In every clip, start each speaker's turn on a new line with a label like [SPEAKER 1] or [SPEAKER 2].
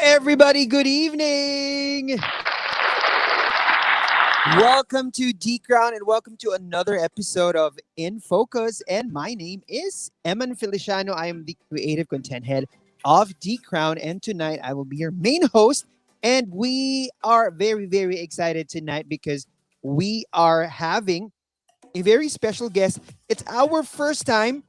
[SPEAKER 1] everybody. Good evening. Welcome to D Crown and welcome to another episode of In Focus. And my name is Eman Feliciano. I am the creative content head of D Crown. And tonight I will be your main host. And we are very, very excited tonight because we are having a very special guest. It's our first time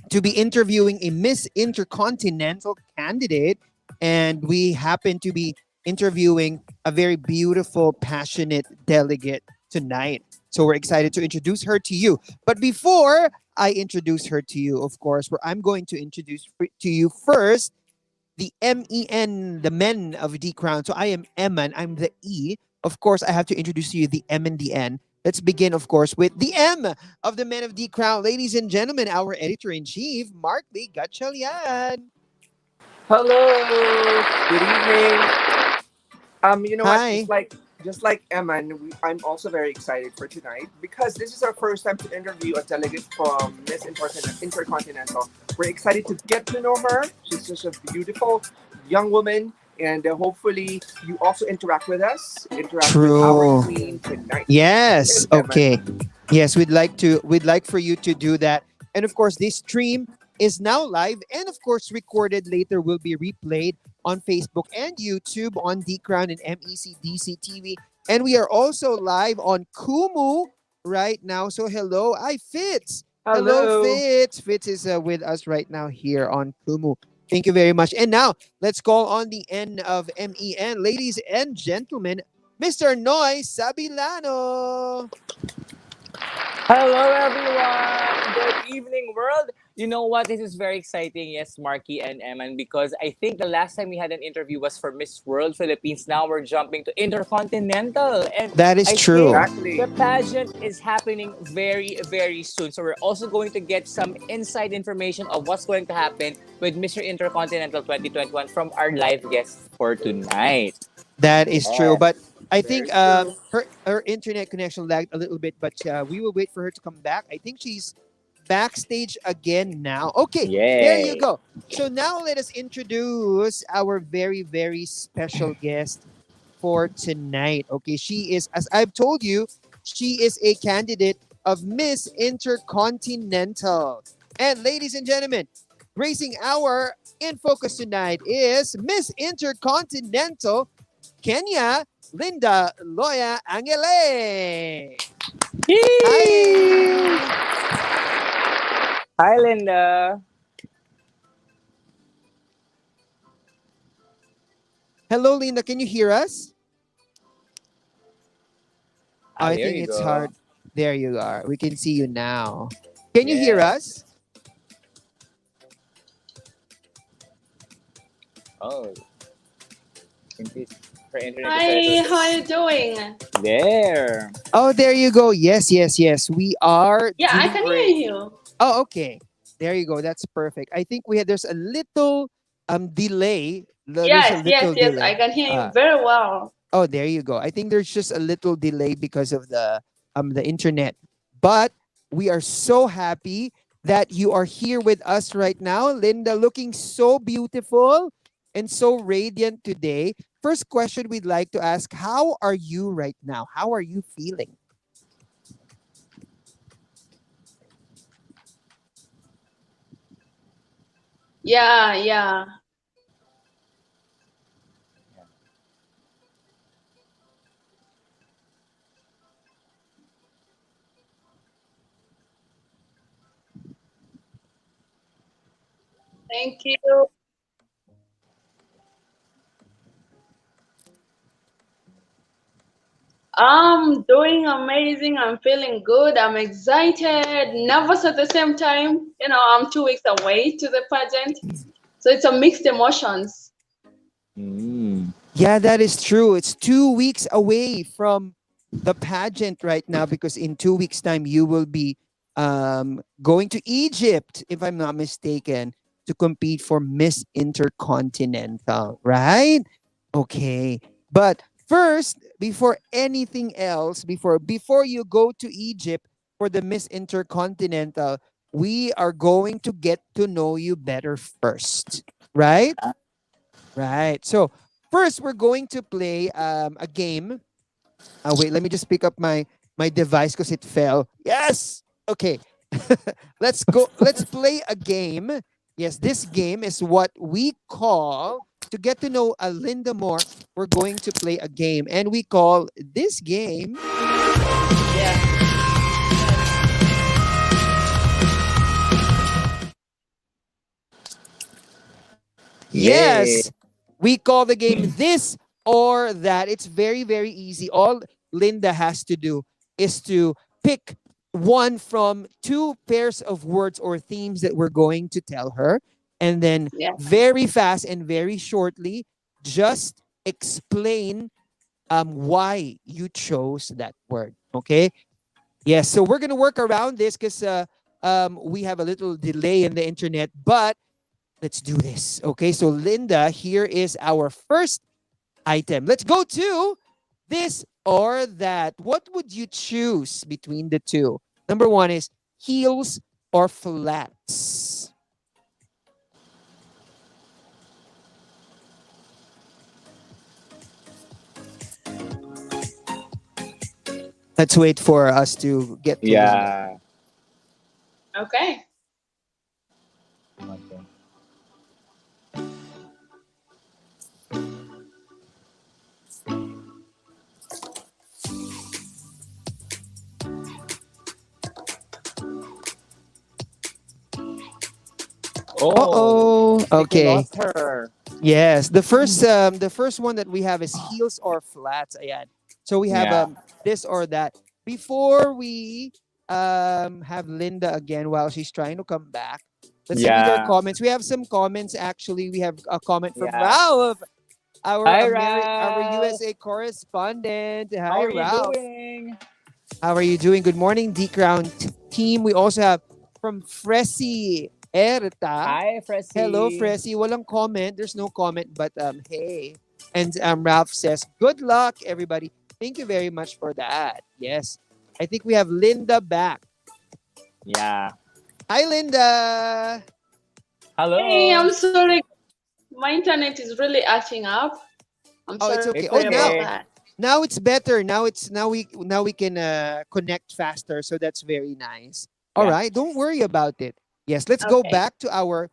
[SPEAKER 1] to be interviewing a Miss Intercontinental candidate. And we happen to be interviewing a very beautiful, passionate delegate tonight. So we're excited to introduce her to you. But before I introduce her to you, of course, where I'm going to introduce to you first the MEN, the men of D Crown. So I am Eman, I'm the E. Of course, I have to introduce to you the M and the N. Let's begin, of course, with the M of the men of D Crown. Ladies and gentlemen, our editor-in-chief, Mark Lee Gatchalian.
[SPEAKER 2] Hello. Good evening. You know what?
[SPEAKER 1] Hi.
[SPEAKER 2] Just like Emma, I'm also very excited for tonight because this is our first time to interview a delegate from Miss Intercontinental. We're excited to get to know her. She's such a beautiful young woman, and hopefully you also interact with our
[SPEAKER 1] True.
[SPEAKER 2] queen tonight.
[SPEAKER 1] Yes.
[SPEAKER 2] Yes, Emma.
[SPEAKER 1] Okay. Yes, we'd like for you to do that. And of course, this stream is now live and of course recorded later will be replayed on Facebook and YouTube on D Crown and MECDC TV. And we are also live on Kumu right now. So hello, hi Fitz. Hello
[SPEAKER 2] Hello.
[SPEAKER 1] Fitz. Fitz is with us right now here on Kumu. Thank you very much. And now let's call on the N of MEN. Ladies and gentlemen, Mr. Noy Sabilano.
[SPEAKER 3] Hello, everyone. Good evening, world. You know what? This is very exciting. Yes, Marky and Eman, because I think the last time we had an interview was for Miss World Philippines. Now we're jumping to Intercontinental. And
[SPEAKER 1] That is
[SPEAKER 3] I think
[SPEAKER 1] true.
[SPEAKER 3] the
[SPEAKER 2] Exactly.
[SPEAKER 3] pageant is happening very, very soon. So we're also going to get some inside information of what's going to happen with Mr. Intercontinental 2021 from our live guests for tonight.
[SPEAKER 1] That is true. But
[SPEAKER 3] Yes.
[SPEAKER 1] I
[SPEAKER 2] Very
[SPEAKER 1] think
[SPEAKER 2] true.
[SPEAKER 1] her internet connection lagged a little bit, but we will wait for her to come back. I think she's backstage again now. Okay, there you
[SPEAKER 3] Yay.
[SPEAKER 1] go. So now let us introduce our very, very special guest for tonight. Okay, she is, as I've told you, she is a candidate of Miss Intercontinental. And ladies and gentlemen, gracing our In Focus tonight is Miss Intercontinental Kenya, Linda Loya Angele.
[SPEAKER 3] Yay.
[SPEAKER 1] Hi.
[SPEAKER 3] Hi, Linda.
[SPEAKER 1] Hello, Linda. Can you hear us?
[SPEAKER 3] Ah,
[SPEAKER 1] I
[SPEAKER 3] there
[SPEAKER 1] think
[SPEAKER 3] you
[SPEAKER 1] it's
[SPEAKER 3] go.
[SPEAKER 1] hard. There you are. We can see you now. Can you hear
[SPEAKER 3] Yeah.
[SPEAKER 1] us?
[SPEAKER 3] Oh, indeed. Her internet decided
[SPEAKER 4] Hi, how are
[SPEAKER 3] to.
[SPEAKER 4] you doing?
[SPEAKER 3] There.
[SPEAKER 1] Oh, there you go. Yes, yes, yes. We are
[SPEAKER 4] Yeah, I
[SPEAKER 1] doing
[SPEAKER 4] can
[SPEAKER 1] great.
[SPEAKER 4] hear you.
[SPEAKER 1] Oh, okay. There you go. That's perfect. I think there's a little delay. There's a
[SPEAKER 4] Yes, yes,
[SPEAKER 1] little
[SPEAKER 4] yes, I
[SPEAKER 1] delay.
[SPEAKER 4] can hear you very well.
[SPEAKER 1] Oh, there you go. I think there's just a little delay because of the internet. But we are so happy that you are here with us right now. Linda, looking so beautiful and so radiant today. First question we'd like to ask, how are you right now? How are you feeling?
[SPEAKER 4] Yeah, yeah. Thank you. I'm doing amazing. I'm feeling good. I'm excited, nervous at the same time. I'm 2 weeks away to the pageant. So it's a mixed emotions.
[SPEAKER 3] Mm.
[SPEAKER 1] Yeah, that is true. It's 2 weeks away from the pageant right now because in 2 weeks' time you will be going to Egypt, if I'm not mistaken, to compete for Miss Intercontinental, right? Okay. But first, before anything else, before you go to Egypt for the Miss Intercontinental, we are going to get to know you better first, right? Right. So first, we're going to play a game. Wait, let me just pick up my device because it fell. Yes. Okay. Let's go. Let's play a game. Yes, this game is what we call to get to know Linda more. We're going to play a game, and we call this game.
[SPEAKER 4] Yeah.
[SPEAKER 3] Yay.
[SPEAKER 1] Yes, we call the game this or that. It's very, very easy. All Linda has to do is to pick one from two pairs of words or themes that we're going to tell her. And then,
[SPEAKER 4] Yeah.
[SPEAKER 1] very fast and very shortly, just explain why you chose that word. Okay. Yes. So we're going to work around this because we have a little delay in the internet, but let's do this. Okay, so Linda, here is our first item. Let's go to this or that. What would you choose between the two? Number one is heels or flats. Let's wait for us to get to Linda.
[SPEAKER 3] Yeah.
[SPEAKER 4] Okay.
[SPEAKER 3] Okay.
[SPEAKER 1] Uh
[SPEAKER 3] Oh,
[SPEAKER 1] oh.
[SPEAKER 3] I think we
[SPEAKER 1] Okay.
[SPEAKER 3] lost her.
[SPEAKER 1] Yes, the first one that we have is heels or flats. Ayan. So we have
[SPEAKER 3] Yeah.
[SPEAKER 1] this or that. Before we have Linda again while she's trying to come back, let's read our
[SPEAKER 3] Yeah.
[SPEAKER 1] comments. We have some comments actually. We have a comment from
[SPEAKER 3] Yeah.
[SPEAKER 1] Ralph,
[SPEAKER 3] Hi,
[SPEAKER 1] our
[SPEAKER 3] Ralph.
[SPEAKER 1] USA correspondent.
[SPEAKER 3] How
[SPEAKER 1] Hi
[SPEAKER 3] are you
[SPEAKER 1] Ralph.
[SPEAKER 3] doing?
[SPEAKER 1] How are you doing? Good morning, D Crown team. We also have from Fresi Erta.
[SPEAKER 3] Hi,
[SPEAKER 1] Hello,
[SPEAKER 3] Fressy.
[SPEAKER 1] Fresi. Walang comment. There's no comment, but hey. And Ralph says, "Good luck, everybody." Thank you very much for that. Yes, I think we have Linda back.
[SPEAKER 3] Yeah.
[SPEAKER 1] Hi, Linda.
[SPEAKER 4] Hey,
[SPEAKER 3] Hello.
[SPEAKER 4] I'm sorry. My internet is really acting up. I'm
[SPEAKER 1] Oh, it's
[SPEAKER 4] sorry
[SPEAKER 1] okay.
[SPEAKER 3] It's
[SPEAKER 1] Oh,
[SPEAKER 4] about
[SPEAKER 3] okay.
[SPEAKER 4] that.
[SPEAKER 1] now it's better. Now we can connect faster. So that's very nice. All
[SPEAKER 3] Yeah.
[SPEAKER 1] right, don't worry about it. Yes,
[SPEAKER 4] Okay.
[SPEAKER 1] let's go back to our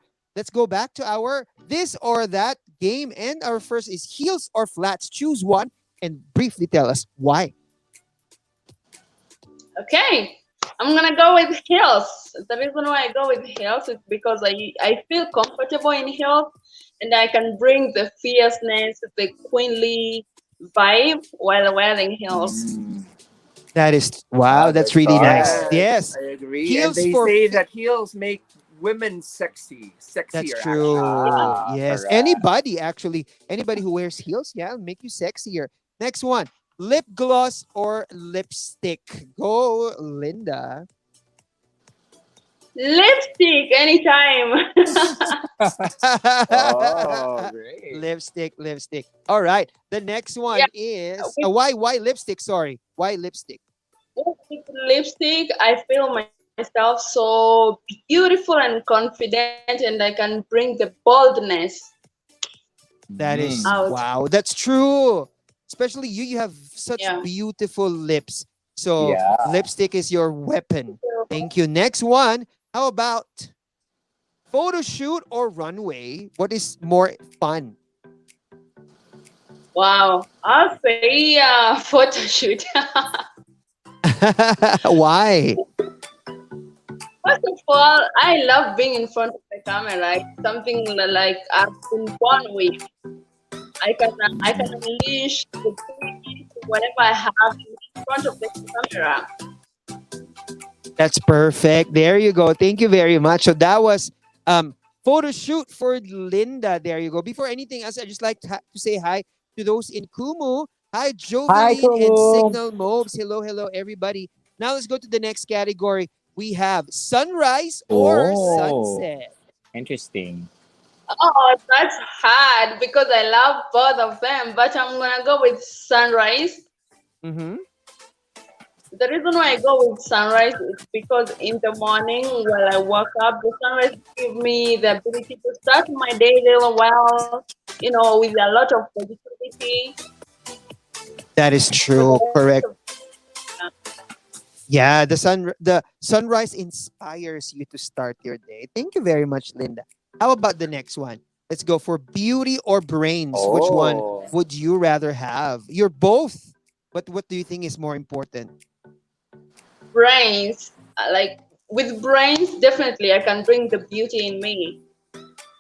[SPEAKER 1] this or that game. And our first is heels or flats. Choose one and briefly tell us why.
[SPEAKER 4] Okay. I'm gonna go with heels. The reason why I go with heels is because I feel comfortable in heels and I can bring the fierceness, the queenly vibe while wearing heels.
[SPEAKER 3] Mm.
[SPEAKER 1] That is wow.
[SPEAKER 2] Oh
[SPEAKER 1] That's
[SPEAKER 2] my
[SPEAKER 1] really nice.
[SPEAKER 2] God.
[SPEAKER 1] Yes,
[SPEAKER 2] I agree. And
[SPEAKER 1] heels
[SPEAKER 2] they
[SPEAKER 1] for
[SPEAKER 2] say that heels make women sexy,
[SPEAKER 1] that's
[SPEAKER 2] sexier actually.
[SPEAKER 1] true.
[SPEAKER 3] Yeah,
[SPEAKER 1] Yes,
[SPEAKER 3] correct.
[SPEAKER 1] anybody actually, anybody who wears heels, yeah, will make you sexier. Next one, lip gloss or lipstick. Go, Linda.
[SPEAKER 4] Lipstick anytime.
[SPEAKER 3] Oh, great.
[SPEAKER 1] Lipstick, lipstick. All right. The next
[SPEAKER 4] Yeah,
[SPEAKER 1] one is
[SPEAKER 4] with,
[SPEAKER 1] why lipstick? Sorry, why lipstick?
[SPEAKER 4] with lipstick, I feel myself so beautiful and confident, and I can bring the boldness
[SPEAKER 1] That is
[SPEAKER 3] Mm.
[SPEAKER 4] out.
[SPEAKER 1] wow. That's true. Especially you. You have such
[SPEAKER 4] Yeah.
[SPEAKER 1] beautiful lips. So
[SPEAKER 3] Yeah.
[SPEAKER 1] lipstick is your weapon. Thank you. Next one. How about photo shoot or runway? What is more fun?
[SPEAKER 4] Wow. I'll say photo shoot.
[SPEAKER 1] Why?
[SPEAKER 4] First of all, I love being in front of the camera. It's something like I've been born with. I can unleash the creativity, whatever I have in front of the camera.
[SPEAKER 1] That's perfect. There you go. Thank you very much. So that was photo shoot for Linda. There you go. Before anything else, I just like to say hi to those in Kumu. Hi,
[SPEAKER 3] Hi,
[SPEAKER 1] Joveline and
[SPEAKER 3] Kumu.
[SPEAKER 1] Signal Mobes. Hello, hello, everybody. Now let's go to the next category. We have sunrise or
[SPEAKER 3] Oh,
[SPEAKER 1] sunset.
[SPEAKER 3] interesting.
[SPEAKER 4] Oh, that's hard because I love both of them, but I'm gonna go with sunrise.
[SPEAKER 1] Mm-hmm.
[SPEAKER 4] The reason why I go with sunrise is because in the morning while I wake up, the sunrise give me the ability to start my day really well, with a lot of positivity.
[SPEAKER 1] That is
[SPEAKER 4] With a
[SPEAKER 1] true.
[SPEAKER 4] lot of,
[SPEAKER 1] Correct. Yeah, the sunrise inspires you to start your day. Thank you very much, Linda. How about the next one? Let's go for beauty or brains. Which one
[SPEAKER 3] Oh.
[SPEAKER 1] would you rather have? You're both. But what do you think is more important?
[SPEAKER 4] brains. Like with brains, definitely I can bring the beauty in me.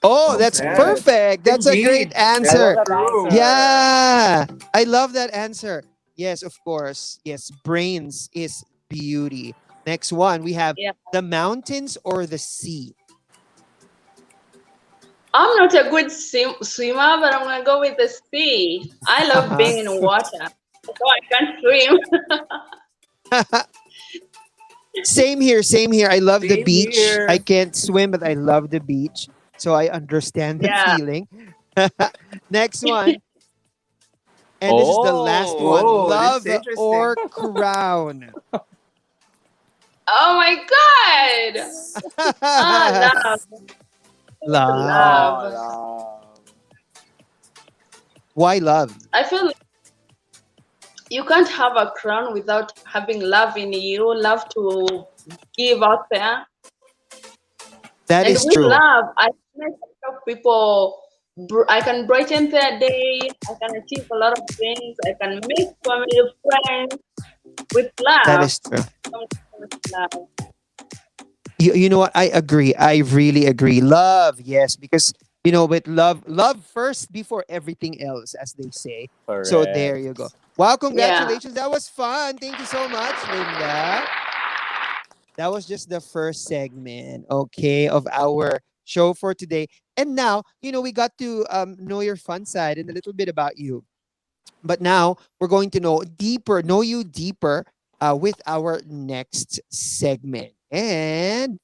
[SPEAKER 1] Oh, that's
[SPEAKER 2] Yes,
[SPEAKER 1] perfect. That's a great
[SPEAKER 2] indeed.
[SPEAKER 3] I
[SPEAKER 2] That's
[SPEAKER 3] love
[SPEAKER 1] answer.
[SPEAKER 3] that
[SPEAKER 2] true.
[SPEAKER 3] answer.
[SPEAKER 1] Yeah, I love that answer. Yes, of course. Yes, brains is beauty. Next one, we have
[SPEAKER 4] Yeah.
[SPEAKER 1] the mountains or the sea.
[SPEAKER 4] I'm not a good swimmer, but I'm gonna go with the sea. I love being in water, so I can swim.
[SPEAKER 1] Same here, same here. I love the
[SPEAKER 2] Same
[SPEAKER 1] beach. I
[SPEAKER 2] here.
[SPEAKER 1] can't swim, but I love the beach. So I understand the
[SPEAKER 4] Yeah.
[SPEAKER 1] feeling. Next one, and this is the last
[SPEAKER 3] Oh.
[SPEAKER 1] one,
[SPEAKER 2] Oh, this is
[SPEAKER 1] love
[SPEAKER 2] interesting.
[SPEAKER 1] or crown.
[SPEAKER 4] Oh my God. Love,
[SPEAKER 1] Love.
[SPEAKER 3] Oh,
[SPEAKER 4] love.
[SPEAKER 3] love.
[SPEAKER 1] Why love?
[SPEAKER 4] I feel like you can't have a crown without having love in you, love to give out there.
[SPEAKER 1] That
[SPEAKER 4] And
[SPEAKER 1] is
[SPEAKER 4] with
[SPEAKER 1] true.
[SPEAKER 4] love, I make a lot of people, I can brighten their day, I can achieve a lot of things, I can make family friends with
[SPEAKER 1] That
[SPEAKER 4] love.
[SPEAKER 1] is true.
[SPEAKER 4] With love.
[SPEAKER 1] You know what? I agree. I really agree. Love, yes, because with love first before everything else, as they say. So there
[SPEAKER 3] Correct.
[SPEAKER 1] you go. Wow,
[SPEAKER 4] Yeah.
[SPEAKER 1] congratulations. That was fun. Thank you so much, Linda. That was just the first segment, okay, of our show for today. And now, we got to know your fun side and a little bit about you. But now we're going to know you deeper with our next segment. And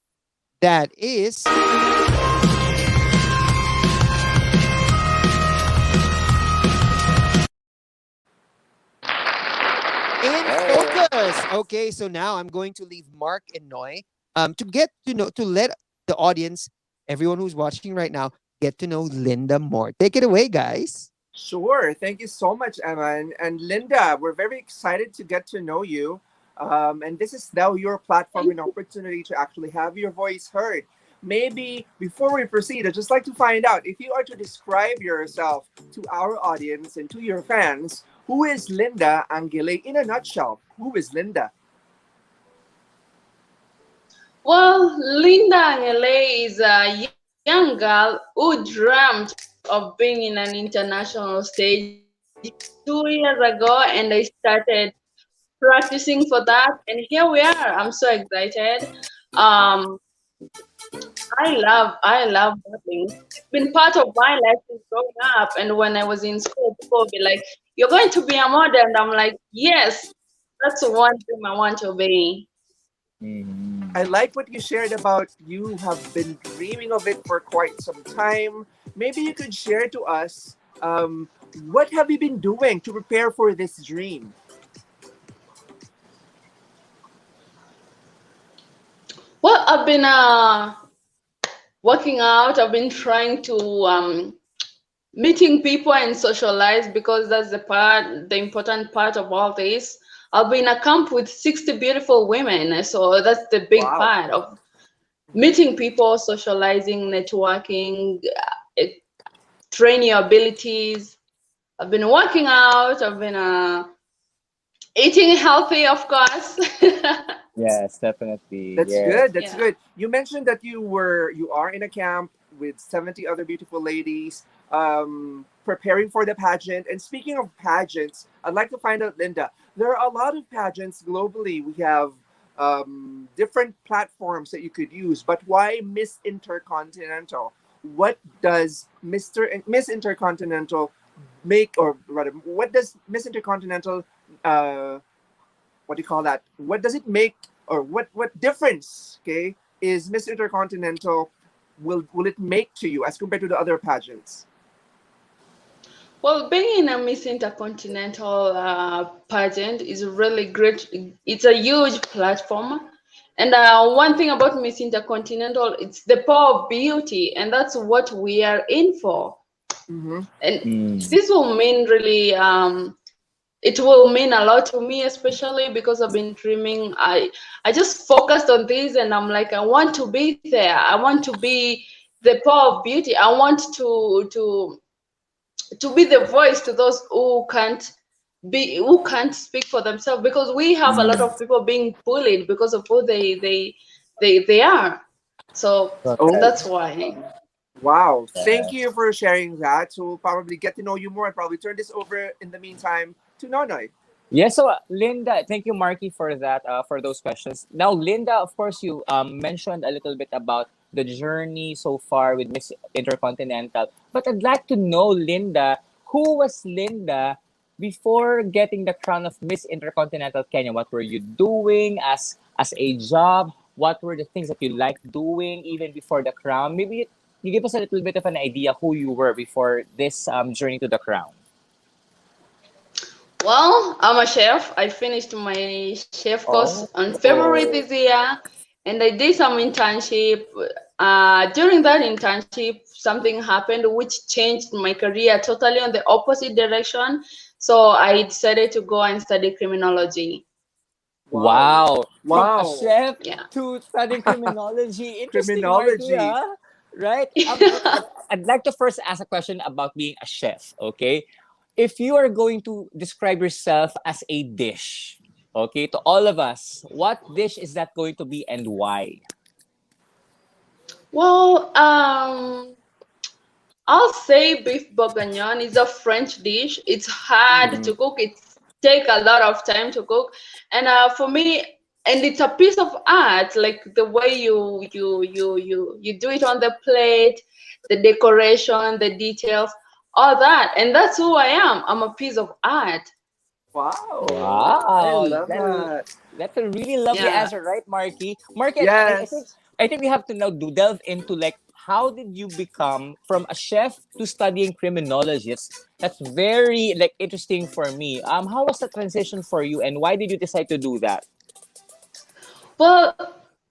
[SPEAKER 1] that is in
[SPEAKER 3] Hey.
[SPEAKER 1] focus. Okay, so now I'm going to leave Mark and Noy to get to know, to let the audience, everyone who's watching right now, get to know Linda more. Take it away, guys.
[SPEAKER 2] Sure. Thank you so much, Emma. And Linda, we're very excited to get to know you. And this is now your platform and opportunity to actually have your voice heard. Maybe before we proceed, I'd just like to find out if you are to describe yourself to our audience and to your fans, who is Linda Angele in a nutshell? Who is Linda?
[SPEAKER 4] Well, Linda Angele is a young girl who dreamt of being in an international stage 2 years ago, and I started practicing for that, and here we are. I'm so excited. Um, I love modeling. It's been part of my life since growing up, and when I was in school, people would be like, "You're going to be a model," and I'm like, "Yes, that's one dream I want to be."
[SPEAKER 2] I
[SPEAKER 3] Mhm.
[SPEAKER 2] like what you shared about you have been dreaming of it for quite some time. Maybe you could share to us what have you been doing to prepare for this dream?
[SPEAKER 4] Well, I've been working out. I've been trying to meeting people and socialize because that's the important part of all this. I'll be in a camp with 60 beautiful women, so that's the big
[SPEAKER 2] Wow.
[SPEAKER 4] part of meeting people, socializing, networking, uh, train your abilities. I've been working out. I've been eating healthy, of course.
[SPEAKER 3] Yes, definitely.
[SPEAKER 2] That's
[SPEAKER 3] Yes.
[SPEAKER 2] good. That's
[SPEAKER 4] Yeah.
[SPEAKER 2] good. You mentioned that you are in a camp with 70 other beautiful ladies preparing for the pageant. And speaking of pageants, I'd like to find out, Linda, there are a lot of pageants globally. We have different platforms that you could use, but why Miss Intercontinental? What does Miss Intercontinental make, or rather, what does Miss Intercontinental uh, what do you call that? What does it make, or what difference? Okay, is Miss Intercontinental will it make to you as compared to the other pageants?
[SPEAKER 4] Well, being in a Miss Intercontinental pageant is really great. It's a huge platform. And one thing about Miss Intercontinental, it's the power of beauty, and that's what we are in for.
[SPEAKER 2] Mm-hmm.
[SPEAKER 4] And
[SPEAKER 3] Mm.
[SPEAKER 4] this will mean really, it will mean a lot to me, especially because I've been dreaming. I just focused on this, and I'm like, I want to be there. I want to be the power of beauty. I want to be the voice to those who can't speak for themselves, because we have a lot
[SPEAKER 3] Mm.
[SPEAKER 4] of people being bullied because of who they are. So
[SPEAKER 2] Oh,
[SPEAKER 4] that's why.
[SPEAKER 2] wow. Thank
[SPEAKER 3] Correct.
[SPEAKER 2] you for sharing that. So we'll probably get to know you more and probably turn this over in the meantime to Nonoy.
[SPEAKER 3] Yeah, so Linda, thank you, Marky, for that, for those questions. Now, Linda, of course, you mentioned a little bit about the journey so far with Miss Intercontinental, but I'd like to know, Linda, who was Linda before getting the crown of Miss Intercontinental Kenya? What were you doing as a job? What were the things that you liked doing even before the crown? Maybe you give us a little bit of an idea who you were before this journey to the crown.
[SPEAKER 4] Well, I'm a chef. I finished my chef course
[SPEAKER 3] Oh.
[SPEAKER 4] on February this year, and I did some internship. During that internship, something happened which changed my career totally on the opposite direction. So I decided to go and study criminology.
[SPEAKER 2] Wow.
[SPEAKER 3] Wow, from a
[SPEAKER 2] Wow.
[SPEAKER 3] chef
[SPEAKER 4] Yeah.
[SPEAKER 3] to studying criminology. Interesting, Marky,
[SPEAKER 2] Criminology.
[SPEAKER 3] huh? Right? I'd like to first ask a question about being a chef, okay? If you are going to describe yourself as a dish, okay, to all of us, what dish is that going to be and why?
[SPEAKER 4] Well, I'll say beef bourguignon is a French dish. It's hard
[SPEAKER 3] Mm.
[SPEAKER 4] to cook. It take a lot of time to cook, and for me, and it's a piece of art. Like the way you do it on the plate, the decoration, the details, all that, and that's who I am. I'm a piece of art.
[SPEAKER 2] Wow. I
[SPEAKER 3] Wow,
[SPEAKER 2] love that.
[SPEAKER 3] that's a really lovely
[SPEAKER 4] Yeah.
[SPEAKER 3] answer, right, Marky? Marky,
[SPEAKER 2] Yes.
[SPEAKER 3] I think we have to now delve into like how did you become from a chef to studying criminology? That's very like interesting for me. How was the transition for you, and why did you decide to do that?
[SPEAKER 4] Well,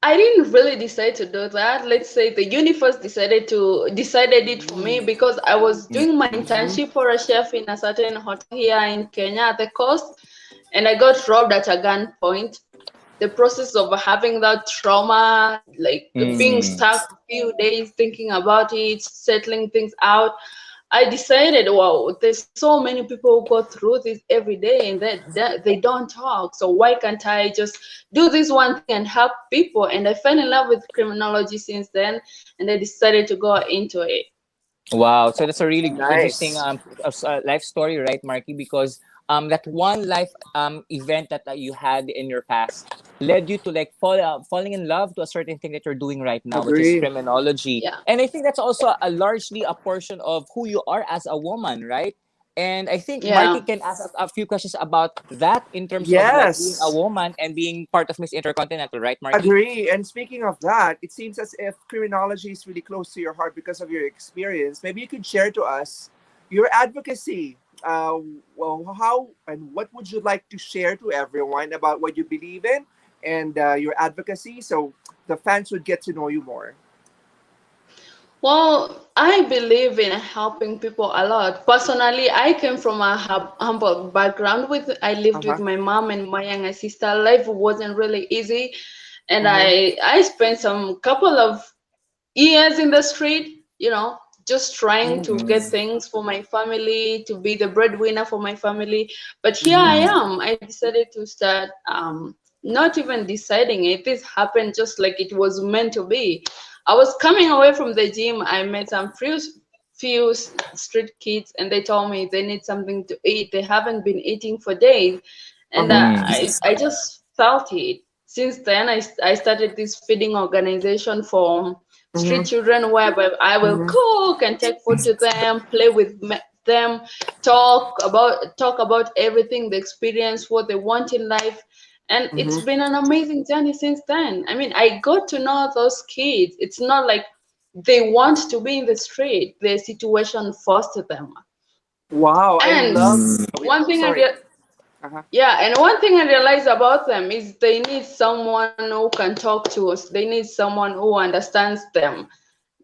[SPEAKER 4] I didn't really decide to do that. Let's say the universe decided it for me, because I was doing my
[SPEAKER 2] Mm-hmm.
[SPEAKER 4] internship for a chef in a certain hotel here in Kenya at the coast, and I got robbed at a gunpoint. The process of having that trauma, like being
[SPEAKER 3] Mm.
[SPEAKER 4] stuck a few days thinking about it, settling things out, I decided, wow, there's so many people who go through this every day, and they don't talk. So why can't I just do this one thing and help people? And I fell in love with criminology since then, and I decided to go into it.
[SPEAKER 3] Wow, so that's a really interesting
[SPEAKER 2] Nice.
[SPEAKER 3] life story, right, Marky? Because that one life event that you had in your past led you to like falling in love to a certain thing that you're doing right now, which is
[SPEAKER 2] Agree.
[SPEAKER 3] criminology.
[SPEAKER 4] Yeah,
[SPEAKER 3] And I think that's also a largely a portion of who you are as a woman, right? And I think Marky
[SPEAKER 4] yeah,
[SPEAKER 3] can ask a few questions about that in terms of like being a
[SPEAKER 2] Yes.
[SPEAKER 3] woman and being part of Miss Intercontinental, right, Marky?
[SPEAKER 2] Agree. And speaking of that, it seems as if criminology is really close to your heart because of your experience. Maybe you could share to us your advocacy. Well, how and what would you like to share to everyone about what you believe in and your advocacy so the fans would get to know you more?
[SPEAKER 4] well, I believe in helping people a lot. Personally, I came from a humble background. With I
[SPEAKER 2] Uh
[SPEAKER 4] lived with
[SPEAKER 2] huh.
[SPEAKER 4] my mom and my younger sister. Life wasn't really easy, and
[SPEAKER 2] Mm-hmm.
[SPEAKER 4] I spent some couple of years in the street, just trying to
[SPEAKER 2] Mm-hmm.
[SPEAKER 4] get things for my family, to be the breadwinner for my family. But here I
[SPEAKER 2] Mm-hmm.
[SPEAKER 4] am. I decided to start, not even deciding it. This happened just like it was meant to be. I was coming away from the gym. I met some few street kids, and they told me they need something to eat. They haven't been eating for days,
[SPEAKER 2] Uh
[SPEAKER 4] and
[SPEAKER 2] huh.
[SPEAKER 4] I just felt it. Since then, I started this feeding organization for street
[SPEAKER 2] Mm-hmm.
[SPEAKER 4] children, whereby I will
[SPEAKER 2] Mm-hmm.
[SPEAKER 4] cook and take food to them, play with them, talk about everything, the experience, what they want in life. And it's
[SPEAKER 2] Mm-hmm.
[SPEAKER 4] been an amazing journey since then. I mean, I got to know those kids. It's not like they want to be in the street, the situation forced them.
[SPEAKER 2] Wow, I
[SPEAKER 4] And
[SPEAKER 2] love.
[SPEAKER 3] Mm,
[SPEAKER 2] Oh, yeah,
[SPEAKER 4] one thing
[SPEAKER 2] sorry. Uh-huh.
[SPEAKER 4] yeah, and one thing I realized about them is they need someone who can talk to us. They need someone who understands them.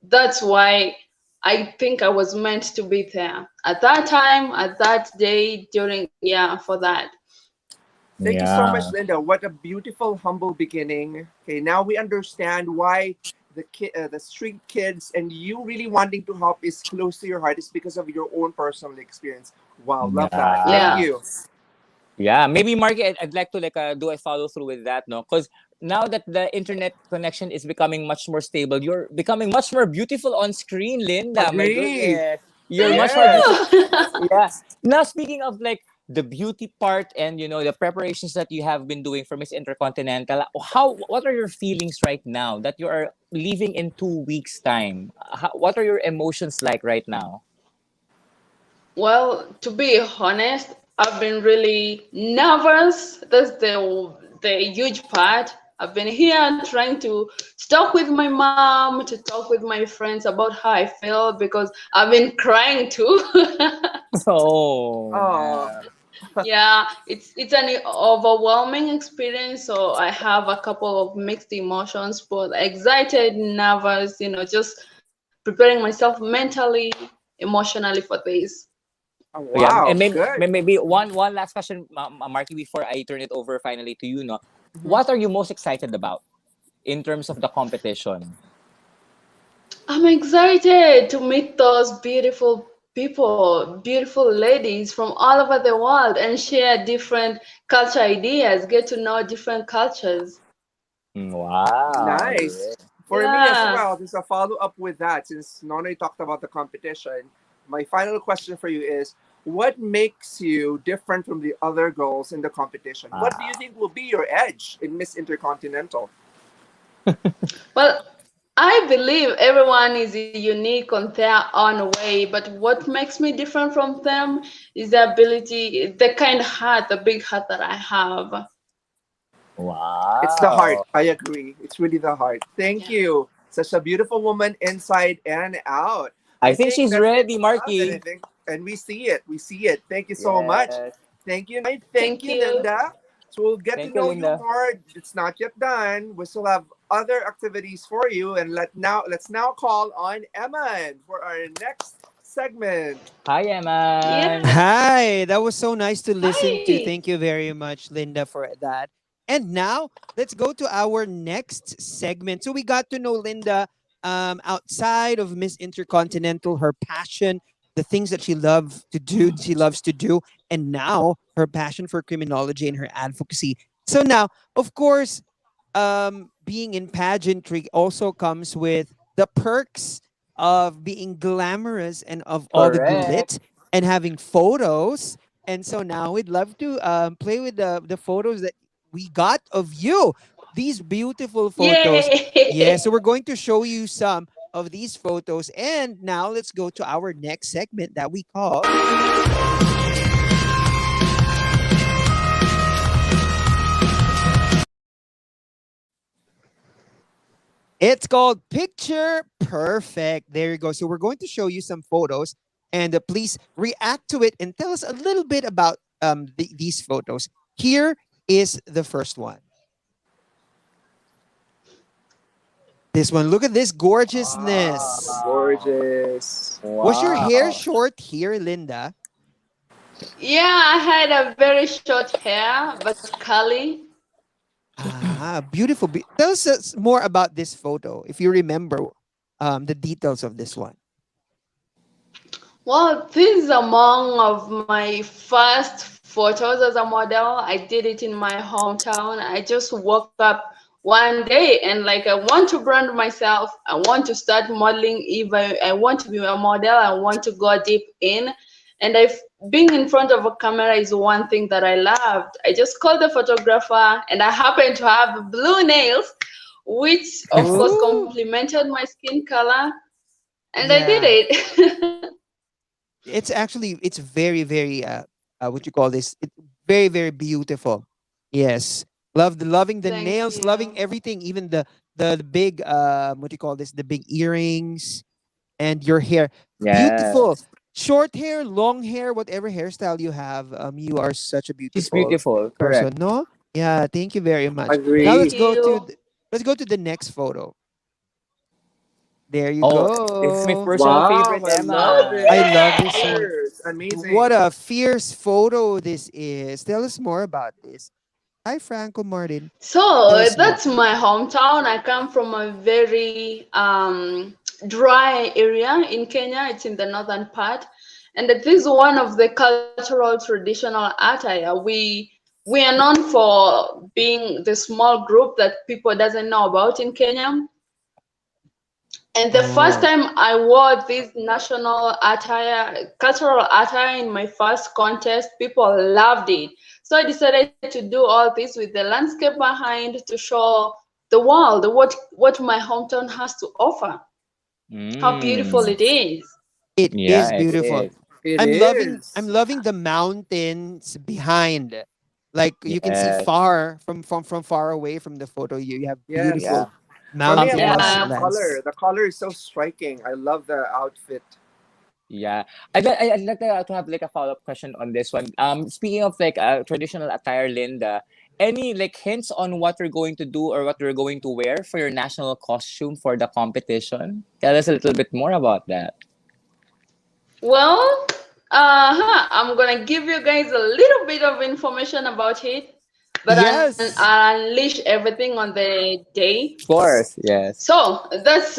[SPEAKER 4] That's why I think I was meant to be there at that time, at that day, during, yeah, for that.
[SPEAKER 2] Thank you so much,
[SPEAKER 3] yeah.
[SPEAKER 2] Linda. What a beautiful, humble beginning. Okay, now we understand why the street kids and you really wanting to help is close to your heart is because of your own personal experience. Wow, love that. Thank
[SPEAKER 3] Yeah.
[SPEAKER 4] Yeah.
[SPEAKER 2] you.
[SPEAKER 3] Yeah, maybe Marky, I'd like to like do a follow through with that, no? Because now that the internet connection is becoming much more stable, you're becoming much more beautiful on screen, Linda. My
[SPEAKER 2] Agree.
[SPEAKER 3] goodness, you're
[SPEAKER 4] Thank
[SPEAKER 3] much more
[SPEAKER 2] Yes.
[SPEAKER 3] beautiful.
[SPEAKER 4] you.
[SPEAKER 3] Yeah. Now speaking of like the beauty part and the preparations that you have been doing for Miss Intercontinental, what are your feelings right now that you are leaving in 2 weeks time? What are your emotions like right now?
[SPEAKER 4] Well, to be honest, I've been really nervous. That's the huge part. I've been here trying to talk with my mom, to talk with my friends about how I feel because I've been crying too.
[SPEAKER 3] Oh,
[SPEAKER 2] Oh,
[SPEAKER 3] yeah.
[SPEAKER 4] Yeah, it's an overwhelming experience. So I have a couple of mixed emotions, both excited, nervous, just preparing myself mentally, emotionally for this.
[SPEAKER 3] Yeah,
[SPEAKER 2] wow.
[SPEAKER 3] and maybe
[SPEAKER 2] Good.
[SPEAKER 3] maybe one last question, Marky, before I turn it over finally to you. No,
[SPEAKER 2] Mhm.
[SPEAKER 3] what are you most excited about in terms of the competition?
[SPEAKER 4] I'm excited to meet those beautiful people, beautiful ladies from all over the world and share different culture ideas, get to know different cultures.
[SPEAKER 3] Wow.
[SPEAKER 2] Nice. For me as
[SPEAKER 4] Yeah.
[SPEAKER 2] well, there's a follow up with that since Nonoy talked about the competition. My final question for you is what makes you different from the other girls in the competition? What do you
[SPEAKER 3] Ah,
[SPEAKER 2] think will be your edge in Miss Intercontinental?
[SPEAKER 4] Well, I believe everyone is unique on their own way, but what makes me different from them is the ability, the kind heart, the big heart that I have.
[SPEAKER 2] It's the heart.
[SPEAKER 3] wow.
[SPEAKER 2] I agree. It's really the heart. Thank
[SPEAKER 4] Yeah.
[SPEAKER 2] you. Such a beautiful woman inside and out.
[SPEAKER 3] I
[SPEAKER 2] I
[SPEAKER 3] think
[SPEAKER 2] think
[SPEAKER 3] she's
[SPEAKER 2] that's it
[SPEAKER 3] ready,
[SPEAKER 2] for us. And I
[SPEAKER 3] Marky.
[SPEAKER 2] think, and we see it. We see it. Thank you so much.
[SPEAKER 3] Yes.
[SPEAKER 2] Thank you, Noy. Thank
[SPEAKER 4] Thank
[SPEAKER 2] you,
[SPEAKER 4] you.
[SPEAKER 2] Linda. So we'll get to
[SPEAKER 3] Thank you,
[SPEAKER 2] know you
[SPEAKER 3] Linda.
[SPEAKER 2] more. It's not yet done. We still have other activities for you. And let's now call on Emma for our next segment.
[SPEAKER 3] Hi,
[SPEAKER 4] Yeah.
[SPEAKER 3] Eman.
[SPEAKER 1] Hi, that was so nice to listen to.
[SPEAKER 4] Hi.
[SPEAKER 1] Thank you very much, Linda, for that. And now let's go to our next segment. So we got to know Linda outside of Miss Intercontinental, her passion, the things that she loves to do, and now her passion for criminology and her advocacy. So now, of course, being in pageantry also comes with the perks of being glamorous and of all the
[SPEAKER 3] Correct.
[SPEAKER 1] glitz and having photos. And so now we'd love to play with the photos that we got of you. These beautiful photos. Yeah,
[SPEAKER 4] Yay.
[SPEAKER 1] so we're going to show you some of these photos. And now let's go to our next segment that we call It's called Picture Perfect. There you go. So we're going to show you some photos, and please react to it and tell us a little bit about these photos. Here is the first one. This one. Look at this gorgeousness.
[SPEAKER 3] Wow.
[SPEAKER 2] Gorgeous.
[SPEAKER 1] Was your hair
[SPEAKER 3] Wow.
[SPEAKER 1] short here, Linda?
[SPEAKER 4] Yeah, I had a very short hair, but curly.
[SPEAKER 1] Ah, beautiful. Tell us more about this photo, if you remember the details of this one.
[SPEAKER 4] Well, this is among of my first photos as a model. I did it in my hometown. I just woke up one day and like I want to brand myself. I want to start modeling. If I want to be a model, I want to go deep in. And being in front of a camera is one thing that I loved. I just called the photographer and I happened to have blue nails, which of course
[SPEAKER 1] Ooh,
[SPEAKER 4] complemented my skin color. And I did
[SPEAKER 1] yeah.
[SPEAKER 4] it.
[SPEAKER 1] It's very very what you call this? It's very very beautiful. Yes, loving the
[SPEAKER 4] Thank
[SPEAKER 1] nails, loving
[SPEAKER 4] you.
[SPEAKER 1] everything, even the big what do you call this? The big earrings and your hair,
[SPEAKER 3] Yes.
[SPEAKER 1] beautiful. short hair, long hair, whatever hairstyle you have, you are such a
[SPEAKER 3] She's
[SPEAKER 1] beautiful
[SPEAKER 3] beautiful,
[SPEAKER 1] person.
[SPEAKER 3] correct.
[SPEAKER 1] No, yeah. Thank you very much. Now
[SPEAKER 2] Agree.
[SPEAKER 1] let's
[SPEAKER 4] Thank
[SPEAKER 1] go to
[SPEAKER 4] you.
[SPEAKER 1] let's go to the next photo. There you
[SPEAKER 3] Oh, this is my
[SPEAKER 1] go.
[SPEAKER 3] personal
[SPEAKER 2] Wow,
[SPEAKER 3] favorite,
[SPEAKER 2] I love
[SPEAKER 3] Emma.
[SPEAKER 1] I
[SPEAKER 2] it.
[SPEAKER 1] love
[SPEAKER 2] The
[SPEAKER 1] this one.
[SPEAKER 2] colors, amazing.
[SPEAKER 1] What a fierce photo this is. Tell us more about this. Hi, Franco Martin. Tell
[SPEAKER 4] So
[SPEAKER 1] us more.
[SPEAKER 4] that's my hometown. I come from a very dry area in Kenya. It's in the northern part, and it is one of the cultural traditional attire. We are known for being the small group that people doesn't know about in Kenya. And the first
[SPEAKER 1] Oh,
[SPEAKER 4] time I wore this national attire, cultural attire in my first contest, people loved it. So I decided to do all this with the landscape behind to show the world what my hometown has to offer, how beautiful
[SPEAKER 3] Mm.
[SPEAKER 4] it is.
[SPEAKER 1] it is
[SPEAKER 3] Yeah, it
[SPEAKER 1] beautiful.
[SPEAKER 3] is.
[SPEAKER 2] It
[SPEAKER 1] I'm
[SPEAKER 2] is.
[SPEAKER 1] loving the mountains behind. Like you can see
[SPEAKER 3] Yes.
[SPEAKER 1] far from far away from the photo. You have
[SPEAKER 2] Yes.
[SPEAKER 3] Yeah.
[SPEAKER 1] beautiful
[SPEAKER 2] For me, I'm
[SPEAKER 1] mountainous
[SPEAKER 2] loving
[SPEAKER 4] Yeah.
[SPEAKER 2] the color.
[SPEAKER 1] lands.
[SPEAKER 2] The color is so striking. I love the outfit.
[SPEAKER 3] Yeah, I'd like to have like a follow up question on this one. Speaking of like traditional attire, Linda, any like hints on what you're going to do or what you're going to wear for your national costume for the competition? Tell us a little bit more about that.
[SPEAKER 4] Well, I'm gonna give you guys a little bit of information about it, but
[SPEAKER 1] Yes.
[SPEAKER 4] I'll unleash everything on the day.
[SPEAKER 3] Of course, yes.
[SPEAKER 4] So that's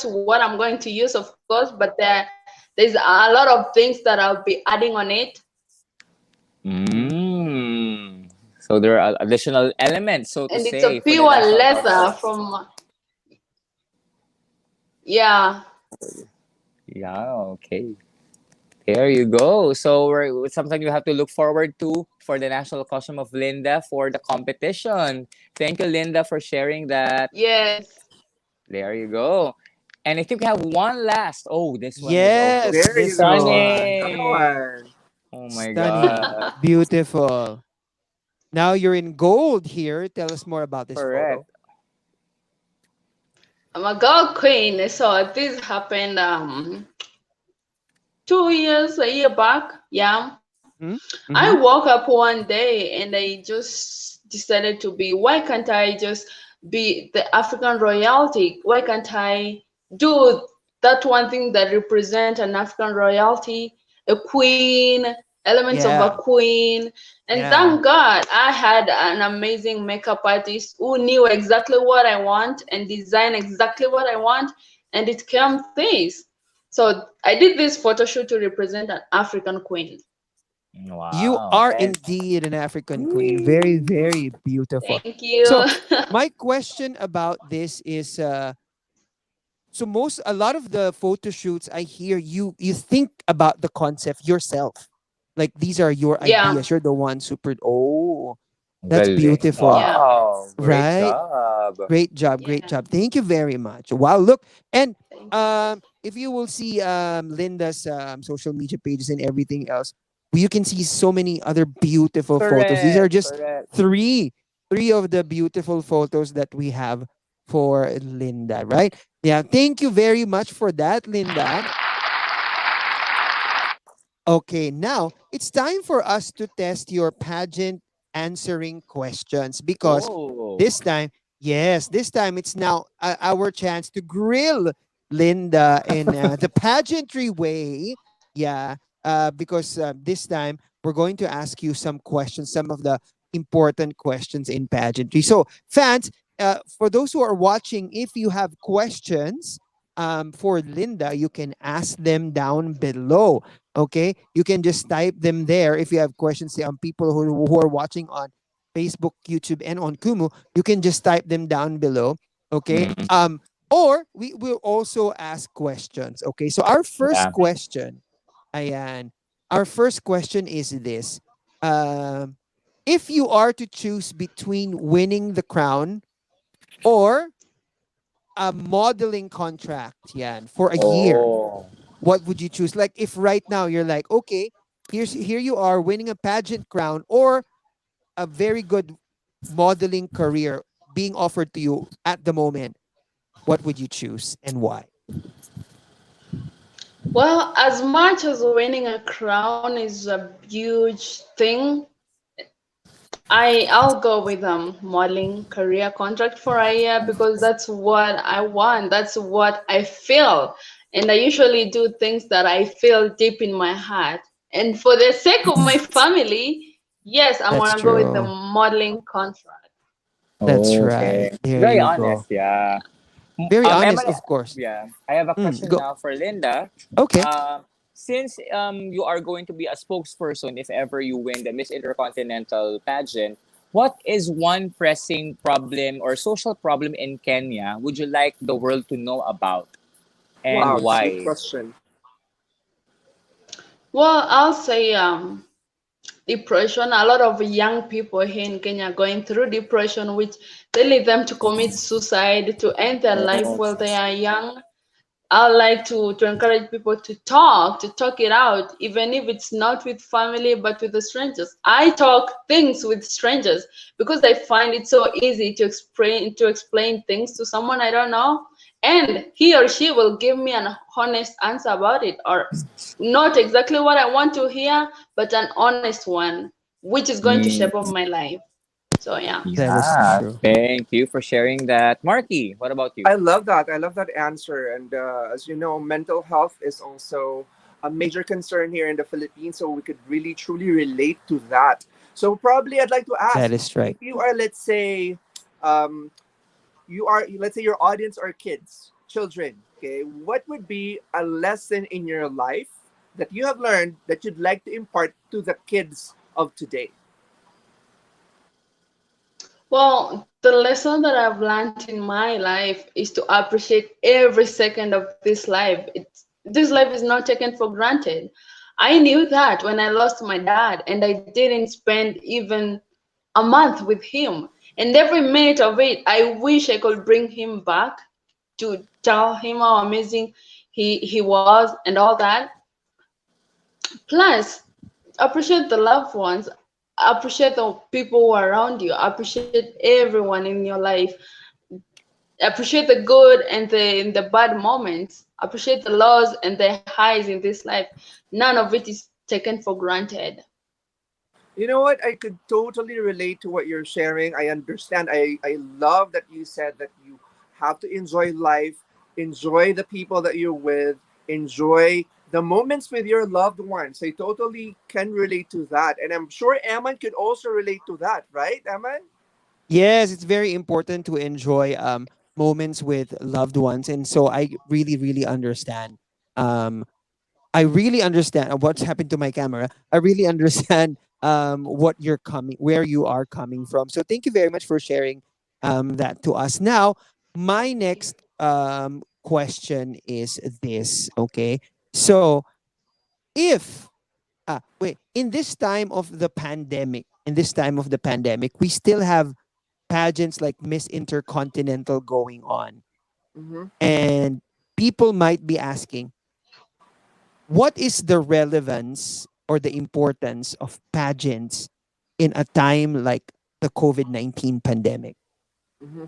[SPEAKER 4] what I'm going to use, of course. But there's a lot of things that I'll be adding on it,
[SPEAKER 3] Mm. So there are additional elements, so to
[SPEAKER 4] and it's a
[SPEAKER 3] say, for the
[SPEAKER 4] pure
[SPEAKER 3] national
[SPEAKER 4] leather
[SPEAKER 3] costume.
[SPEAKER 4] from yeah.
[SPEAKER 3] Yeah, okay. There you go. So it's something you have to look forward to for the national costume of Linda for the competition. Thank you, Linda, for sharing that.
[SPEAKER 4] Yes.
[SPEAKER 3] There you go. And I think we have one last. Oh, this one is also
[SPEAKER 1] Yes,
[SPEAKER 2] There you
[SPEAKER 1] this
[SPEAKER 2] go.
[SPEAKER 1] one.
[SPEAKER 2] Another
[SPEAKER 3] stunning.
[SPEAKER 2] one.
[SPEAKER 3] Oh my
[SPEAKER 1] Stunning.
[SPEAKER 3] god.
[SPEAKER 1] Beautiful. Now you're in gold here. Tell us more about this photo.
[SPEAKER 3] Correct.
[SPEAKER 4] I'm a girl queen. So this happened 2 years, a year back. Yeah.
[SPEAKER 1] Hmm.
[SPEAKER 4] I
[SPEAKER 1] Mm-hmm.
[SPEAKER 4] woke up one day and I just decided to be, why can't I just be the African royalty? Why can't I do that one thing that represent an African royalty, a queen, elements of a
[SPEAKER 1] Yeah.
[SPEAKER 4] queen? And
[SPEAKER 1] Yeah.
[SPEAKER 4] thank God I had an amazing makeup artist who knew exactly what I want and designed exactly what I want, and it came this. So I did this photo shoot to represent an African queen.
[SPEAKER 1] You
[SPEAKER 3] Wow.
[SPEAKER 1] are
[SPEAKER 3] And
[SPEAKER 1] indeed an African queen. Very, very beautiful.
[SPEAKER 4] Thank you.
[SPEAKER 1] So, my question about this is so a lot of the photo shoots I hear you think about the concept yourself. Like these are your
[SPEAKER 4] Yeah,
[SPEAKER 1] ideas. You're the one super oh, that's
[SPEAKER 3] galing.
[SPEAKER 1] beautiful.
[SPEAKER 4] yeah.
[SPEAKER 3] Wow. Great
[SPEAKER 1] Right?
[SPEAKER 3] job.
[SPEAKER 1] Great job, great
[SPEAKER 4] Yeah.
[SPEAKER 1] job. Thank you very much. Wow, look, and
[SPEAKER 4] Thank you.
[SPEAKER 1] if you will see Linda's social media pages and everything else, you can see so many other beautiful photos. These are
[SPEAKER 3] Correct.
[SPEAKER 1] just
[SPEAKER 3] Correct.
[SPEAKER 1] three, three of the beautiful photos that we have for Linda, right? Yeah, thank you very much for that, Linda. Okay, now it's time for us to test your pageant answering questions because
[SPEAKER 3] Whoa.
[SPEAKER 1] this time, yes, this time it's now our chance to grill Linda in the pageantry way. Yeah, because this time we're going to ask you some questions, some of the important questions in pageantry. So, fans, for those who are watching, if you have questions for Linda, you can ask them down below. Okay, you can just type them there if you have questions. People who are watching on Facebook, YouTube, and on Kumu, you can just type them down below. Okay,
[SPEAKER 3] Mm,
[SPEAKER 1] or we will also ask questions. Okay, so our first
[SPEAKER 3] yeah.
[SPEAKER 1] question, Ayan, our first question is this: um, if you are to choose between winning the crown or a modeling contract, Yan, for a year,
[SPEAKER 3] Oh.
[SPEAKER 1] what would you choose? Like if right now you're like, okay, here you are winning a pageant crown or a very good modeling career being offered to you at the moment, what would you choose and why?
[SPEAKER 4] Well, as much as winning a crown is a huge thing, I'll go with modeling career contract for a year because that's what I want. That's what I feel. And I usually do things that I feel deep in my heart. And for the sake of my family, yes, I'm
[SPEAKER 1] That's
[SPEAKER 4] gonna go with the
[SPEAKER 1] true.
[SPEAKER 4] modeling contract.
[SPEAKER 1] That's right.
[SPEAKER 3] Okay.
[SPEAKER 1] There
[SPEAKER 3] Very
[SPEAKER 1] you
[SPEAKER 3] honest,
[SPEAKER 1] go.
[SPEAKER 3] yeah.
[SPEAKER 1] Very
[SPEAKER 3] Emma,
[SPEAKER 1] honest, of course.
[SPEAKER 3] yeah, I have a question
[SPEAKER 1] Go.
[SPEAKER 3] now for Linda.
[SPEAKER 1] Okay.
[SPEAKER 3] Since you are going to be a spokesperson if ever you win the Miss Intercontinental pageant, what is one pressing problem or social problem in Kenya would you like the world to know about and
[SPEAKER 2] Wow, deep
[SPEAKER 3] why?
[SPEAKER 2] question.
[SPEAKER 4] Well, I'll say depression. A lot of young people here in Kenya are going through depression, which they lead them to commit suicide, to end their life
[SPEAKER 3] Oh,
[SPEAKER 4] while they are young. I like to encourage people to talk it out, even if it's not with family, but with the strangers. I talk things with strangers because I find it so easy to explain things to someone I don't know, and he or she will give me an honest answer about it, or not exactly what I want to hear, but an honest one, which is going to shape up
[SPEAKER 3] mm,
[SPEAKER 4] my life. So yeah.
[SPEAKER 1] That is
[SPEAKER 3] yeah.
[SPEAKER 1] true.
[SPEAKER 3] Thank you for sharing that. Marky, what about you?
[SPEAKER 2] I love that. I love that answer. And as you know, mental health is also a major concern here in the Philippines. So we could really truly relate to that. So probably I'd like to
[SPEAKER 1] That
[SPEAKER 2] ask
[SPEAKER 1] is right.
[SPEAKER 2] if you are, let's say, um, let's say your audience are kids, children. Okay, what would be a lesson in your life that you have learned that you'd like to impart to the kids of today?
[SPEAKER 4] Well, the lesson that I've learned in my life is to appreciate every second of this life. This life is not taken for granted. I knew that when I lost my dad, and I didn't spend even a month with him. And every minute of it, I wish I could bring him back to tell him how amazing he was and all that. Plus, appreciate the loved ones, appreciate the people who are around you, appreciate everyone in your life, appreciate the good and the bad moments, appreciate the lows and the highs in this life. None of it is taken for granted.
[SPEAKER 2] You know what? I could totally relate to what you're sharing. I understand. I love that you said that you have to enjoy life, enjoy the people that you're with, enjoy the moments with your loved ones. I totally can relate to that. And I'm sure Aman could also relate to that, right, Aman?
[SPEAKER 1] Yes, it's very important to enjoy moments with loved ones, and so I really, really understand. Um, I really understand what's happened to my camera. I really understand where you are coming from. So thank you very much for sharing that to us. Now, my next question is this. Okay, so if in this time of the pandemic, we still have pageants like Miss Intercontinental going on,
[SPEAKER 2] Mm-hmm.
[SPEAKER 1] and people might be asking, what is the relevance or the importance of pageants in a time like the COVID-19 pandemic?
[SPEAKER 2] Mm-hmm.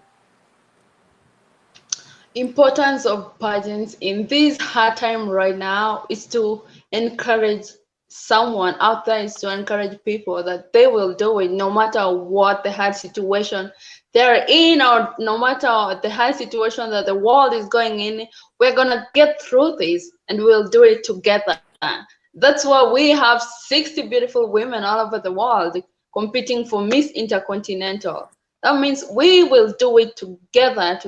[SPEAKER 4] Importance of pageants in this hard time right now is to encourage someone out there, is to encourage people that they will do it no matter what the hard situation they're in, or no matter the hard situation that the world is going in. We're gonna get through this and we'll do it together. That's why we have 60 beautiful women all over the world competing for Miss Intercontinental. That means we will do it together.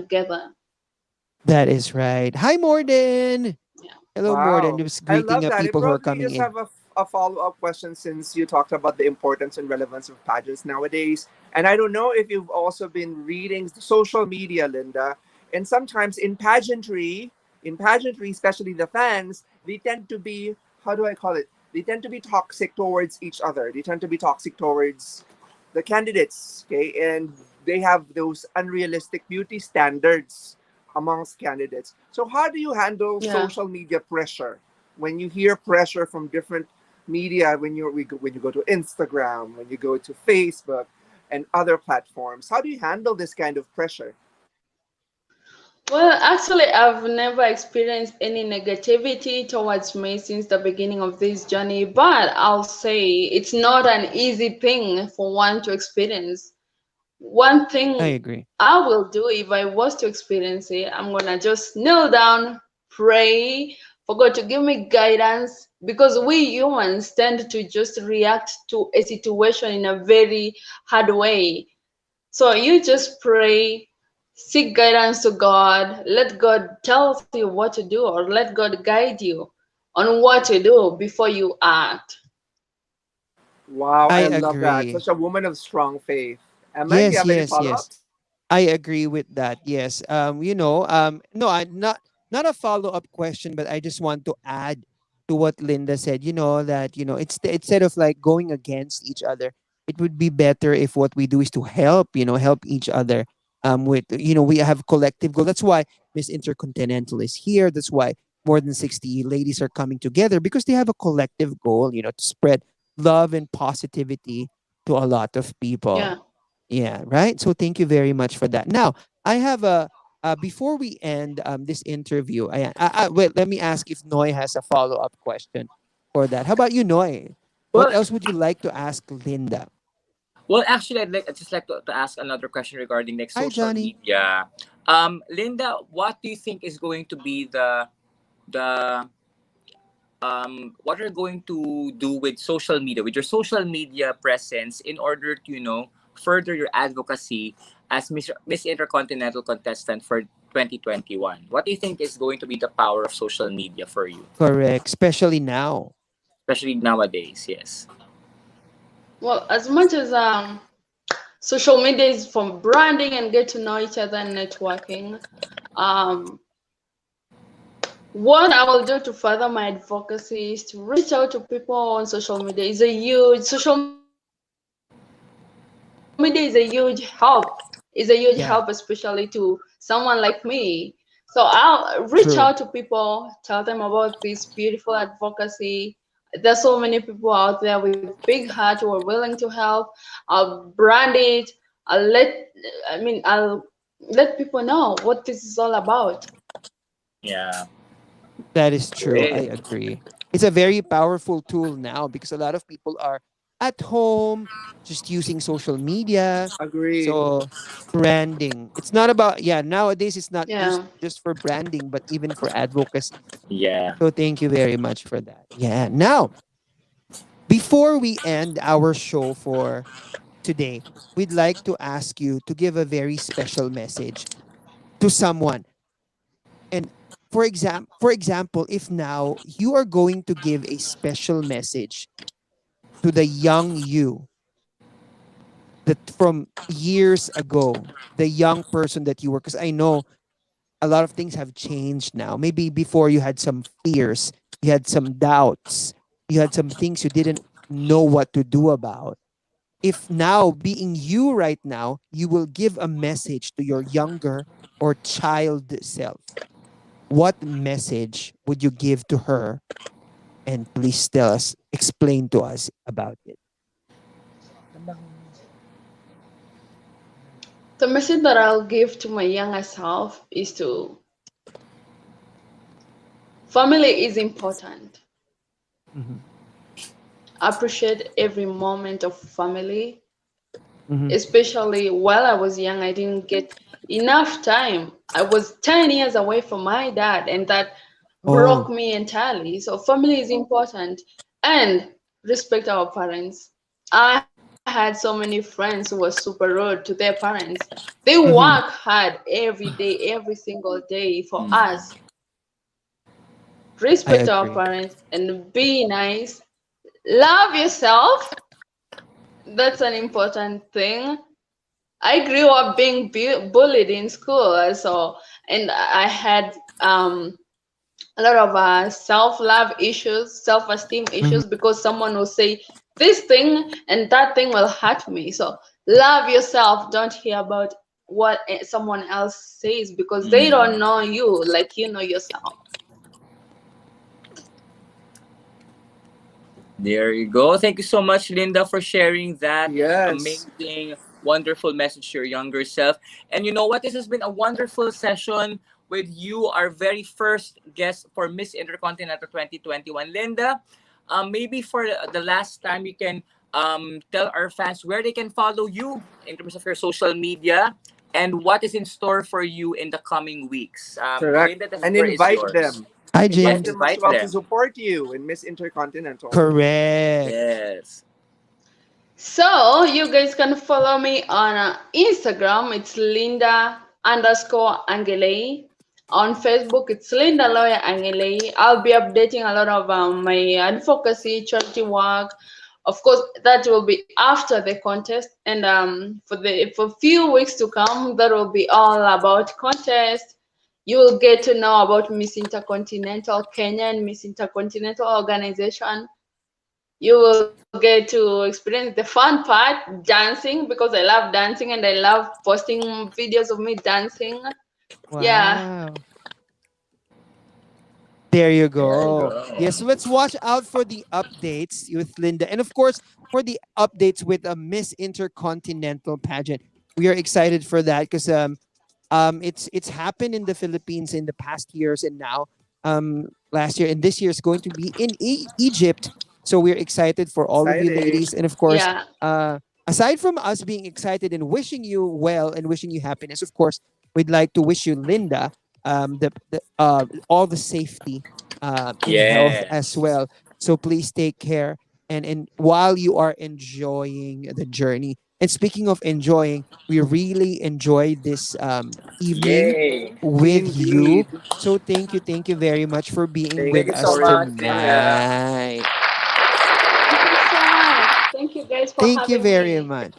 [SPEAKER 1] That is right. Hi, Morden.
[SPEAKER 4] Yeah.
[SPEAKER 1] Hello, Morden.
[SPEAKER 2] Wow.
[SPEAKER 1] Just
[SPEAKER 2] I
[SPEAKER 1] greeting
[SPEAKER 2] love that. I
[SPEAKER 1] people who are
[SPEAKER 2] probably
[SPEAKER 1] coming
[SPEAKER 2] just
[SPEAKER 1] in.
[SPEAKER 2] have a follow up question since you talked about the importance and relevance of pageants nowadays. And I don't know if you've also been reading the social media, Linda. And sometimes in pageantry, especially the fans, they tend to be, how do I call it? They tend to be toxic towards each other. They tend to be toxic towards the candidates, okay? And they have those unrealistic beauty standards amongst candidates. So how do you handle
[SPEAKER 4] Yeah.
[SPEAKER 2] social media pressure when you hear pressure from different media when you go to Instagram, when you go to Facebook and other platforms? How do you handle this kind of pressure?
[SPEAKER 4] Well, actually, I've never experienced any negativity towards me since the beginning of this journey, but I'll say it's not an easy thing for one to experience. One
[SPEAKER 1] I
[SPEAKER 4] thing
[SPEAKER 1] agree.
[SPEAKER 4] I will do if I was to experience it, I'm gonna just kneel down, pray for God to give me guidance because we humans tend to just react to a situation in a very hard way. So you just pray, seek guidance to God, let God tell you what to do or let God guide you on what to do before you act.
[SPEAKER 2] Wow,
[SPEAKER 1] I
[SPEAKER 2] I love that.
[SPEAKER 1] agree.
[SPEAKER 2] Such a woman of strong faith. Emma, do you
[SPEAKER 1] Yes,
[SPEAKER 2] have any
[SPEAKER 1] yes,
[SPEAKER 2] follow
[SPEAKER 1] yes.
[SPEAKER 2] ups?
[SPEAKER 1] I agree with that. Yes. No, I not a follow-up question, but I just want to add to what Linda said. That, instead of like going against each other, it would be better if what we do is to help each other. With we have collective goal. That's why Miss Intercontinental is here. That's why more than 60 ladies are coming together because they have a collective goal, to spread love and positivity to a lot of people.
[SPEAKER 4] Yeah.
[SPEAKER 1] Yeah, right. So thank you very much for that. Now, I have a before we end this interview, wait. Let me ask if Noy has a follow up question for that. How about you, Noy? What
[SPEAKER 3] Well,
[SPEAKER 1] else would you like to ask Linda?
[SPEAKER 3] well, actually, I'd just like to ask another question regarding like
[SPEAKER 1] Hi,
[SPEAKER 3] social
[SPEAKER 1] Johnny.
[SPEAKER 3] media. Linda, what do you think is going to be the what are you going to do with social media, with your social media presence, in order to further your advocacy as Miss Intercontinental contestant for 2021? What do you think is going to be the power of social media for you,
[SPEAKER 1] Correct. Especially now.
[SPEAKER 3] especially nowadays? Yes.
[SPEAKER 4] Well, as much as social media is for branding and get to know each other and networking, um, what I will do to further my advocacy is to reach out to people on social media. Social media is a huge help. Is a huge help, especially to someone
[SPEAKER 1] Yeah.
[SPEAKER 4] like me. So I'll reach out to people, tell them
[SPEAKER 1] True.
[SPEAKER 4] about this beautiful advocacy. There's so many people out there with big heart who are willing to help. I'll brand it. I'll let, I'll let people know what this is all about.
[SPEAKER 3] Yeah.
[SPEAKER 1] That is true. I
[SPEAKER 3] Great.
[SPEAKER 1] agree. It's a very powerful tool now because a lot of people are at home just using social media.
[SPEAKER 2] Agree.
[SPEAKER 1] So branding. It's not about, yeah, nowadays it's not
[SPEAKER 4] Yeah.
[SPEAKER 1] just for branding, but even for advocacy.
[SPEAKER 3] Yeah.
[SPEAKER 1] So thank you very much for that. Yeah. Now, before we end our show for today, we'd like to ask you to give a very special message to someone. And for example, if now you are going to give a special message to the young you that from years ago, the young person that you were, because I know a lot of things have changed now. Maybe before you had some fears, you had some doubts, you had some things you didn't know what to do about. If now, being you right now, you will give a message to your younger or child self, what message would you give to her? And please tell us, explain to us about it.
[SPEAKER 4] The message that I'll give to my younger self is to family is important.
[SPEAKER 1] Mm-hmm.
[SPEAKER 4] Appreciate every moment of family,
[SPEAKER 1] Mm-hmm.
[SPEAKER 4] especially while I was young. I didn't get enough time. I was 10 years away from my dad, and that broke
[SPEAKER 1] Oh.
[SPEAKER 4] me entirely. So, family is important and respect our parents. I had so many friends who were super rude to their parents. They work
[SPEAKER 1] Mm-hmm.
[SPEAKER 4] hard every day, every single day for
[SPEAKER 3] Mm.
[SPEAKER 4] us.
[SPEAKER 1] I
[SPEAKER 4] Respect our
[SPEAKER 1] agree.
[SPEAKER 4] parents and be nice. Love yourself. That's an important thing. I grew up being bullied in school, so and I had a lot of self-love issues, self-esteem
[SPEAKER 1] Mm-hmm.
[SPEAKER 4] issues because someone will say this thing and that thing will hurt me. So love yourself. Don't hear about what someone else says because they don't
[SPEAKER 3] Mm.
[SPEAKER 4] know you like you know yourself.
[SPEAKER 3] There you go. Thank you so much, Linda, for sharing that
[SPEAKER 2] Yes.
[SPEAKER 3] amazing, wonderful message to your younger self. And you know what? This has been a wonderful session with you, our very first guest for Miss Intercontinental 2021. Linda, maybe for the last time, you can tell our fans where they can follow you in terms of your social media and what is in store for you in the coming weeks.
[SPEAKER 2] Correct.
[SPEAKER 3] Linda, the
[SPEAKER 2] And
[SPEAKER 3] floor is
[SPEAKER 2] invite
[SPEAKER 3] yours.
[SPEAKER 2] them.
[SPEAKER 1] Hi,
[SPEAKER 3] Yes,
[SPEAKER 2] Invite
[SPEAKER 1] James.
[SPEAKER 2] them as
[SPEAKER 3] invite
[SPEAKER 2] well to
[SPEAKER 3] them.
[SPEAKER 2] support you in Miss Intercontinental.
[SPEAKER 1] Correct.
[SPEAKER 3] Yes.
[SPEAKER 4] So you guys can follow me on Instagram. It's Linda underscore Angele. On Facebook, it's Linda Loya Angele. I'll be updating a lot of my advocacy, charity work. Of course, that will be after the contest, and for few weeks to come, that will be all about contest. You will get to know about Miss Intercontinental Kenya and Miss Intercontinental organization. You will get to experience the fun part, dancing, because I love dancing and I love posting videos of me dancing. Yeah.
[SPEAKER 1] Wow. There you
[SPEAKER 3] There you
[SPEAKER 1] go.
[SPEAKER 3] go.
[SPEAKER 1] Yes, let's watch out for the updates with Linda. And of course, for the updates with a Miss Intercontinental pageant. We are excited for that because it's happened in the Philippines in the past years, and now last year and this year is going to be in Egypt. So we're excited for all of you
[SPEAKER 2] Exciting.
[SPEAKER 1] ladies, and of course,
[SPEAKER 4] Yeah.
[SPEAKER 1] aside from us being excited and wishing you well and wishing you happiness, of course, we'd like to wish you, Linda, all the safety in health as
[SPEAKER 3] Yes.
[SPEAKER 1] well. So please take care, and while you are enjoying the journey. And speaking of enjoying, we really enjoyed this evening
[SPEAKER 3] Yay.
[SPEAKER 1] with you.
[SPEAKER 2] Indeed.
[SPEAKER 1] So thank you very much for being
[SPEAKER 2] Thank
[SPEAKER 3] Thank
[SPEAKER 1] with
[SPEAKER 3] you
[SPEAKER 2] you
[SPEAKER 1] us
[SPEAKER 3] so
[SPEAKER 2] for
[SPEAKER 3] much,
[SPEAKER 2] inviting us.
[SPEAKER 3] Linda.
[SPEAKER 1] tonight.
[SPEAKER 4] Thank you so much. Thank you guys for
[SPEAKER 1] Thank you
[SPEAKER 4] having
[SPEAKER 1] very
[SPEAKER 4] me.
[SPEAKER 1] much.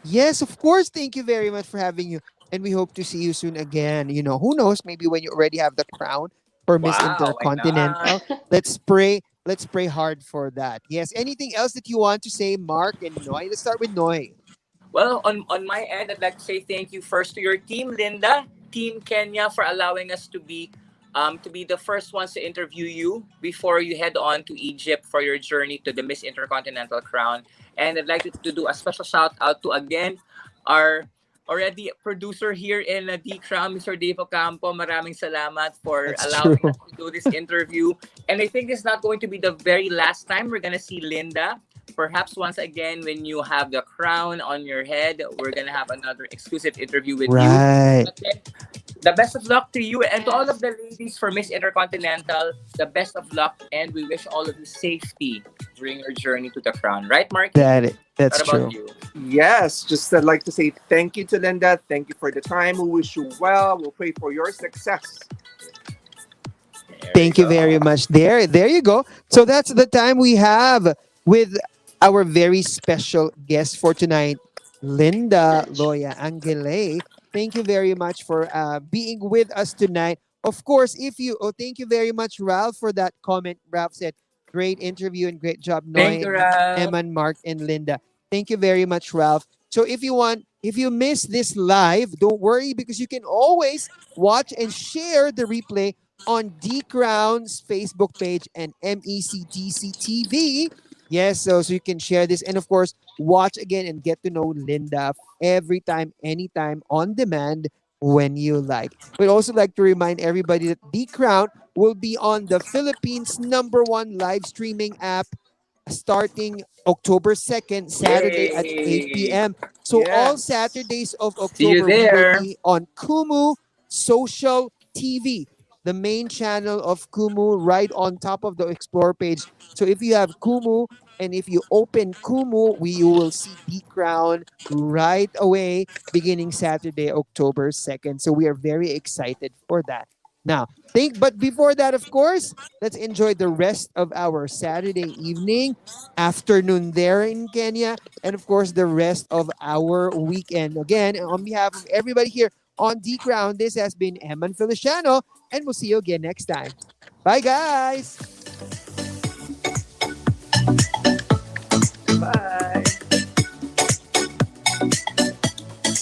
[SPEAKER 1] Yes, of course. Thank you very much for having you. And we hope to see you soon again. You know, who knows, maybe when you already have the crown for Miss
[SPEAKER 3] Wow, why not?
[SPEAKER 1] Intercontinental. Let's pray. Let's pray hard for that. Yes. Anything else that you want to say, Mark and Noy? Let's start with Noy.
[SPEAKER 3] Well, on my end, I'd like to say thank you first to your team, Linda, Team Kenya, for allowing us to be the first ones to interview you before you head on to Egypt for your journey to the Miss Intercontinental crown. And I'd like to do a special shout out to again our already producer here in D Crown, Mr. Dave Ocampo. Maraming salamat for
[SPEAKER 1] That's true.
[SPEAKER 3] allowing us to do this interview. And I think this is not going to be the very last time we're gonna see Linda. Perhaps once again, when you have the crown on your head, we're gonna have another exclusive interview with you.
[SPEAKER 1] Right.
[SPEAKER 3] But then, the best of luck to you and to all of
[SPEAKER 4] Yes.
[SPEAKER 3] the ladies for Miss Intercontinental. The best of luck, and we wish all of you safety during your journey to the crown. Right, Marky?
[SPEAKER 1] That's
[SPEAKER 3] What about
[SPEAKER 1] true.
[SPEAKER 3] you?
[SPEAKER 2] Yes, just I'd like to say thank you to Linda. Thank you for the time. We wish you well. We'll pray for your success.
[SPEAKER 3] There we
[SPEAKER 1] Thank you very
[SPEAKER 3] go.
[SPEAKER 1] much. There you go. So that's the time we have with our very special guest for tonight, Linda Loya Angele. Thank you very much for being with us tonight. Of course, thank you very much, Ralph, for that comment. Ralph said, great interview and great job,
[SPEAKER 3] Thank
[SPEAKER 1] Noy,
[SPEAKER 3] you, Ralph.
[SPEAKER 1] Eman, Mark, and Linda. Thank you very much, Ralph. So if you miss this live, don't worry because you can always watch and share the replay on D Crown's Facebook page and MECTC TV. Yes, so you can share this and of course watch again and get to know Linda every time, anytime, on demand when you like. We'd also like to remind everybody that D Crown will be on the Philippines' #1 live streaming app starting October 2nd, Saturday at 8
[SPEAKER 3] Yay.
[SPEAKER 1] p.m. So all
[SPEAKER 2] Yes.
[SPEAKER 1] Saturdays of
[SPEAKER 3] See you
[SPEAKER 1] October, we will
[SPEAKER 3] there.
[SPEAKER 1] be on Kumu Social TV, the main channel of Kumu, right on top of the Explore page. So if you have Kumu and if you open Kumu, you will see D Crown right away beginning Saturday, October 2nd. So we are very excited for that. Now, but before that, of course, let's enjoy the rest of our Saturday evening, afternoon there in Kenya, and of course, the rest of our weekend. Again, on behalf of everybody here on D Crown, this has been Eman Feliciano, and we'll see you again next time. Bye, guys.